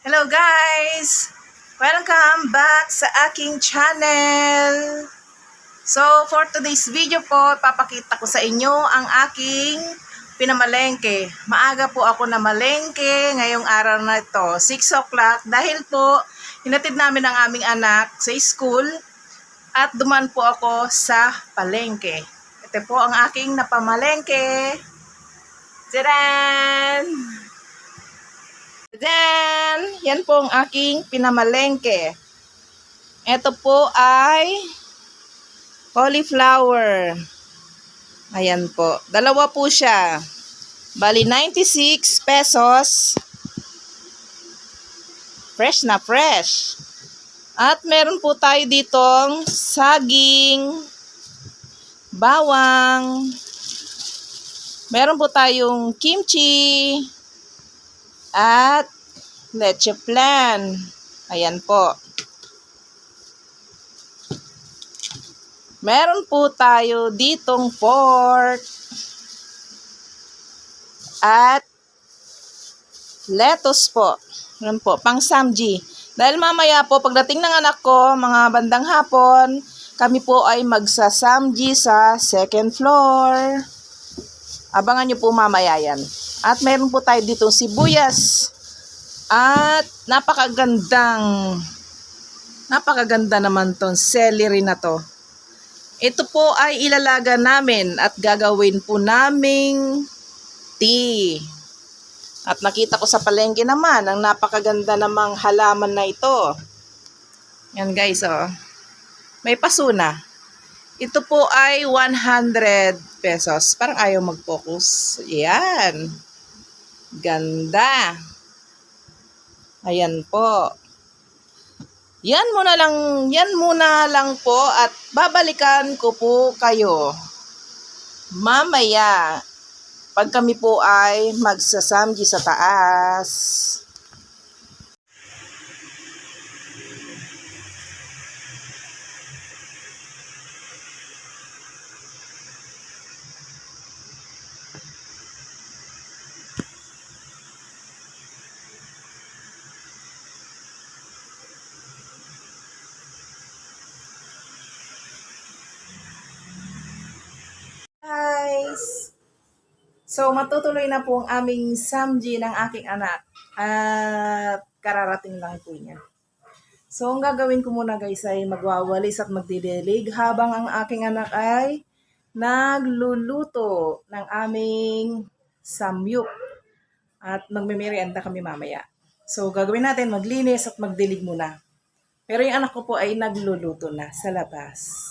Hello guys! Welcome back sa aking channel! So for today's video po, papakita ko sa inyo ang aking pinamalengke. Maaga po ako na malengke ngayong araw na ito, 6 o'clock. Dahil po, hinatid namin ang aming anak sa school at duman po ako sa palengke. Ito po ang aking napamalengke. Tadaan! Then, yan po ang aking pinamalengke. Ito po ay cauliflower. Ayan po. Dalawa po siya. Bali, 96 pesos. Fresh na fresh. At meron po tayo ditong saging, bawang. Meron po tayong kimchi. At leche flan. Ayan po. Meron po tayo ditong pork. At lettuce po. Ayan po, pang samji. Dahil mamaya po, pagdating ng anak ko, mga bandang hapon, kami po ay magsasamji sa second floor. Abangan nyo po mamaya yan. At meron po tayo ditong sibuyas. At napakaganda naman tong celery na to. Ito po ay ilalaga namin at gagawin po naming tea. At nakita ko sa palengke naman ang napakaganda namang halaman na ito. Yan guys, oh. May paso na. Ito po ay 100 pesos. Parang ayaw mag-focus. Yan. Ganda. Ayan po. Yan muna lang po at babalikan ko po kayo mamaya pag kami po ay magsasamji sa taas. Guys! So, matutuloy na po ang aming samji ng aking anak. At kararating lang po niya. So, ang gagawin ko muna guys ay magwawalis at magdidilig habang ang aking anak ay nagluluto ng aming samyup. At magmimerienda kami mamaya. So, gagawin natin maglinis at magdilig muna. Pero yung anak ko po ay nagluluto na sa labas.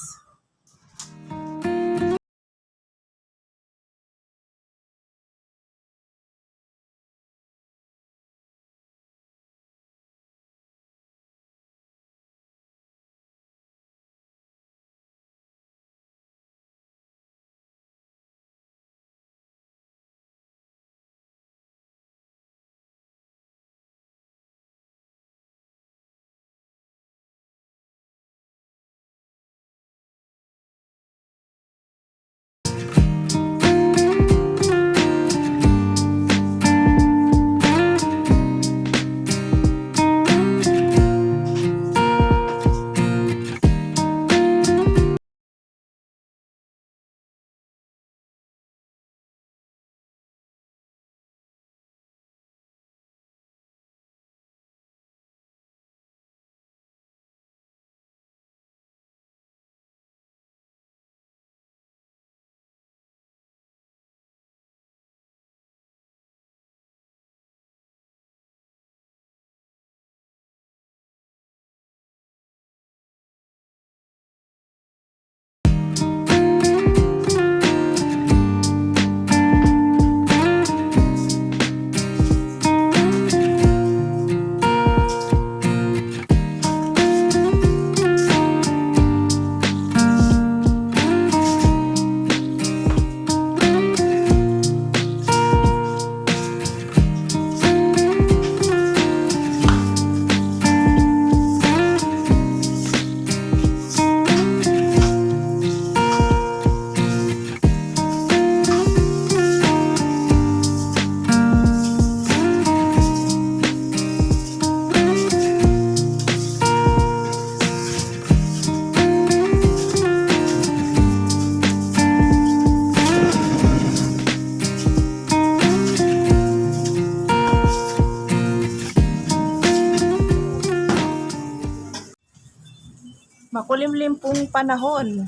Makulimlim pong panahon.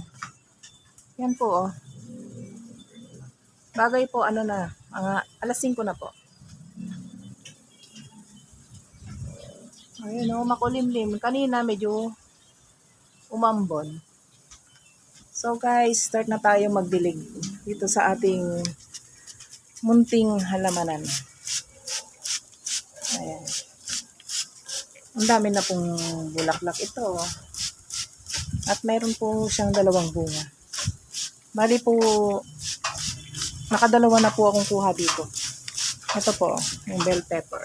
Yan po, oh. Bagay po, ano na, mga alas 5 na po. Ayun, oh, makulimlim. Kanina medyo umambon. So guys, start na tayo magdilig dito sa ating munting halamanan. Ayan. Ang dami na pong bulaklak ito. At mayroon po siyang 2 bunga. Bali po, nakadalawa na po akong kuha dito. Ito po, yung bell pepper.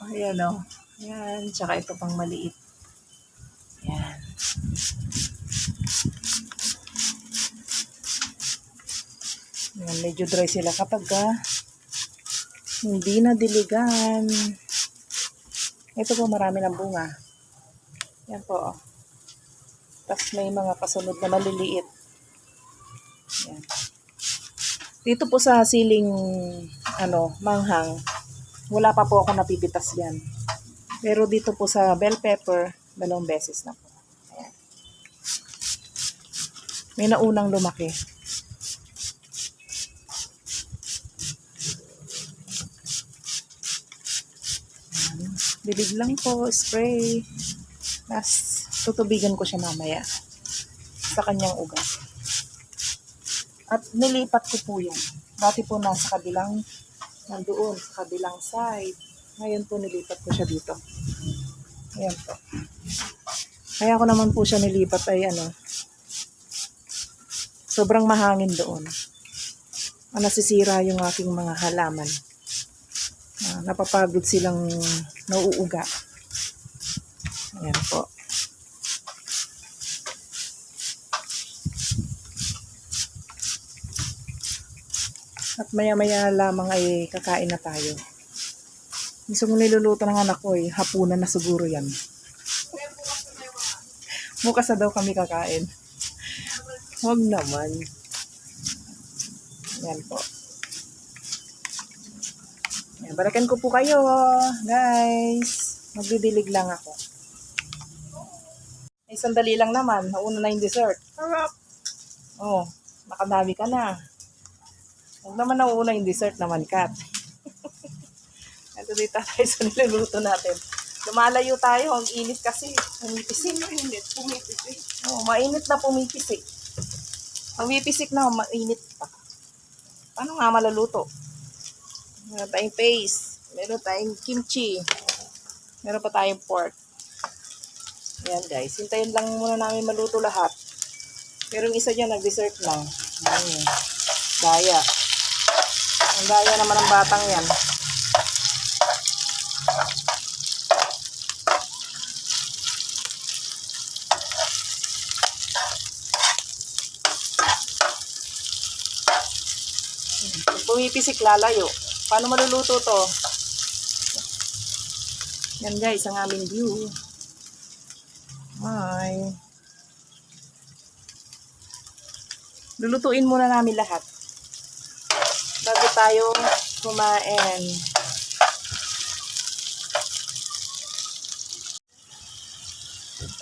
Ayan o. Ayan, tsaka ito pang maliit. Ayan. Ayan, medyo dry sila kapag hindi na diligan. Ito po, marami ng bunga. Yan po. Tapos may mga kasunod na maliliit. Yan. Dito po sa siling manghang, wala pa po ako napipitas yan. Pero dito po sa bell pepper, 2 beses na po. Ayan. May naunang lumaki. Dilig lang po, spray. Tapos, tutubigan ko siya mamaya sa kanyang ugat. At nilipat ko po yan. Dati po nasa kabilang, nandoon, sa kabilang side. Ngayon po nilipat ko siya dito. Ayan po. Kaya ko naman po siya nilipat ay sobrang mahangin doon. Nasisira yung aking mga halaman. Napapagod silang nauuga. Ayan po. At maya-maya lamang ay kakain na tayo. Gusto mo niluluto ng anak ko hapunan na siguro yan. Bukas na daw kami kakain. Huwag naman. Yan po. Yan, balikan ko po kayo, guys. Magdidilig lang ako. Ay, sandali lang naman. Nauna na yung dessert. Harap. Oh, nakadami ka na. Huwag naman nauuna yung dessert naman, Kat. Ito dito tayo sa niluluto natin. Lumalayo tayo. Ang init kasi. Pumipisik. Mainit. Pumipisik. Oh, mainit na pumipisik. Pumipisik na. Mainit pa. Paano nga maluluto? Meron tayong paste. Meron tayong kimchi. Meron pa tayong pork. Ayan guys. Hintayin lang muna namin maluto lahat. Pero yung isa dyan, nag-dessert lang. Daya. Ang daya naman ng batang yan. Pag pumipisik, lalayo. Paano maluluto to? Yan guys, ang aming view. Hi. Lulutuin muna namin lahat bago tayo kumain.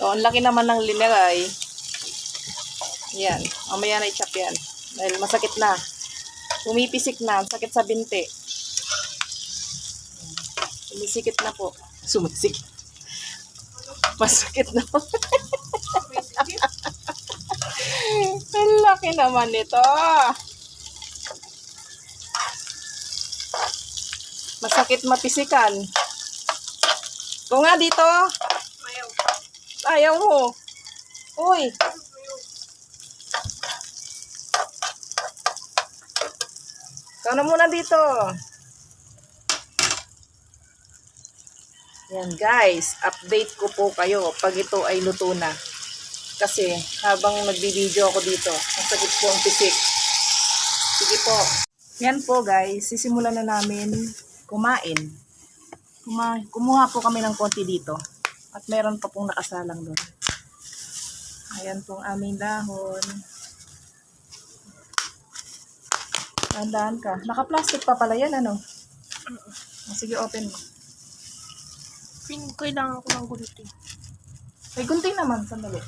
So, ang laki naman ng linagay. Yan. Mamaya na i-chop yan. Dahil masakit na. Pumipisik na. Sakit sa binti. Sumisikit na po. Sumisikit. Masakit na po. Ang laki naman nito. Masakit mapisikan. Kung nga dito. Ayaw. Ayaw mo. Uy. Ikaw na muna dito. Yan guys. Update ko po kayo pag ito ay luto na. Kasi habang nagbibideo ako dito, masakit po ang pisik. Sige po. Yan po guys. Sisimulan na namin kumain. Kumuha po kami ng konti dito. At meron pa pong nakasalang doon. Ayan pong aming dahon. Tandaan ka. Naka-plastic pa pala yan, ano? Sige, open mo. Kailangan ko ng gunting. May gunting naman, sandali.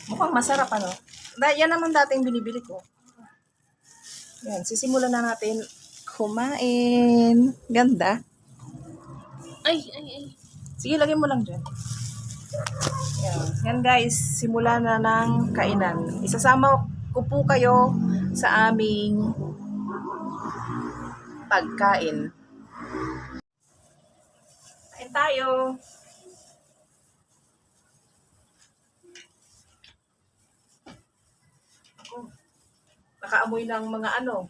Mukhang masarap ano. Yan naman dating binibili ko. Yan, sisimulan na natin kumain. Ganda. Ay. Sige, lagay mo lang dyan. Yan guys, simula na ng kainan. Isasama ko po kayo sa aming pagkain. Kain tayo. Nakaamoy ng mga ano.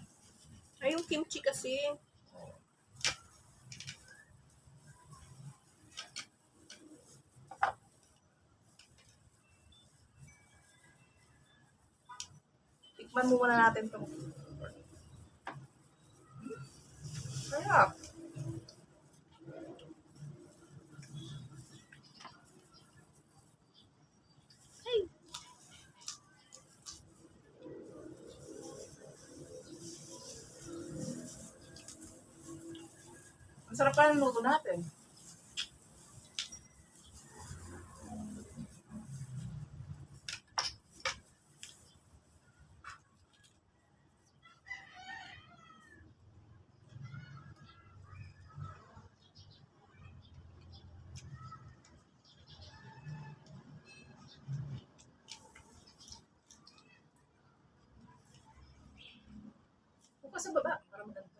Ay, yung kimchi kasi. Tikman mo muna natin ito. Sarap. Ay. Ang sarap pa ng luto natin. Bukas sa baba para maganda.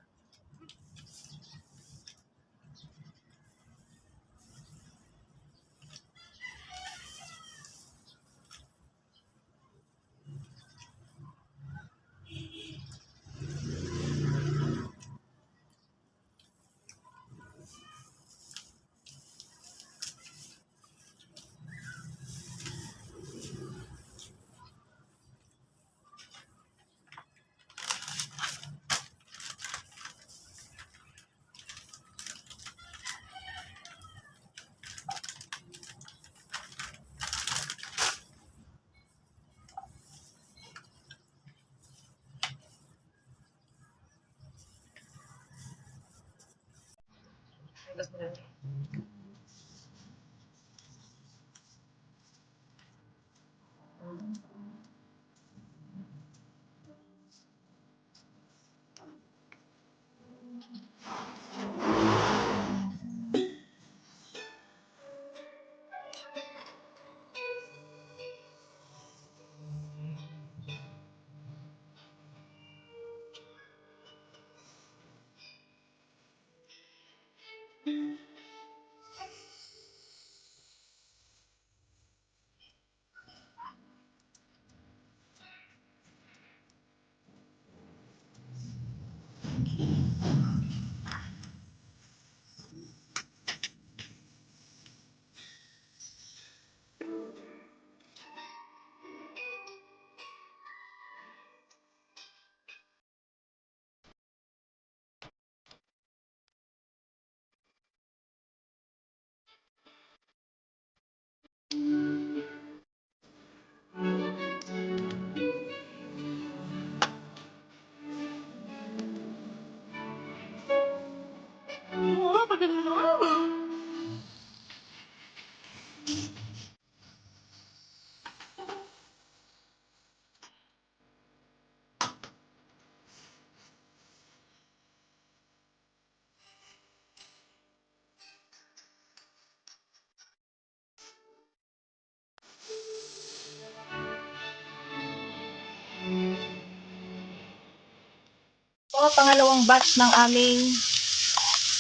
So, pangalawang batch ng aming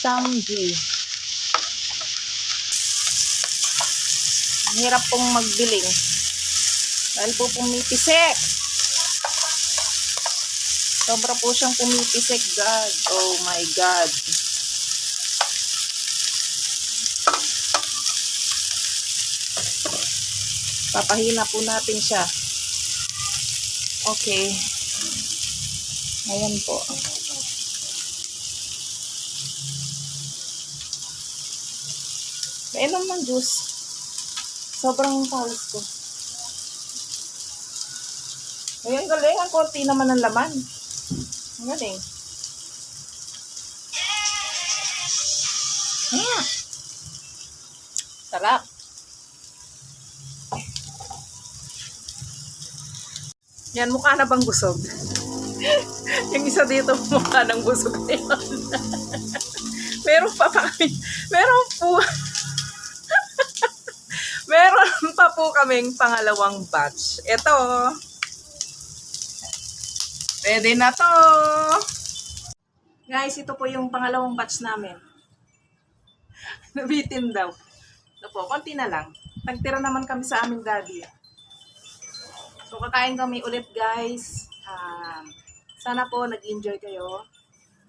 samgy. Hirap pong magbiling. Dahil po pumipisik. Sobra po siyang pumipisik, God. Oh my God. Papahina po natin siya. Okay. Ayan po. Mainom ng juice. Sobrang pawis ko. Ayan, galing. Ang konti naman ng laman. Ang galing. Sarap. Yan, mukha na bang busog? Yung isa dito, mukha ng busog na yun. Meron pa kami. Meron po. Meron pa po kaming pangalawang batch. Ito. Pwede na to. Guys, ito po yung pangalawang batch namin. Nabitin daw. Ito po, konti na lang. Nagtira naman kami sa aming daddy. So, kakain kami ulit, guys. Sana po nag-enjoy kayo.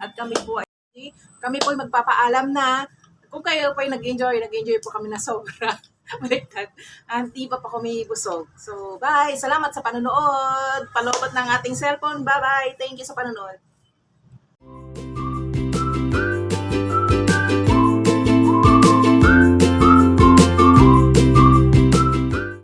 At kami po ay magpapaalam na kung kayo po ay nag-enjoy po kami na sobra. Baliktad. Hindi pa kami busog. So, bye! Salamat sa panonood. Palobot ng ating cellphone. Bye-bye! Thank you sa panonood.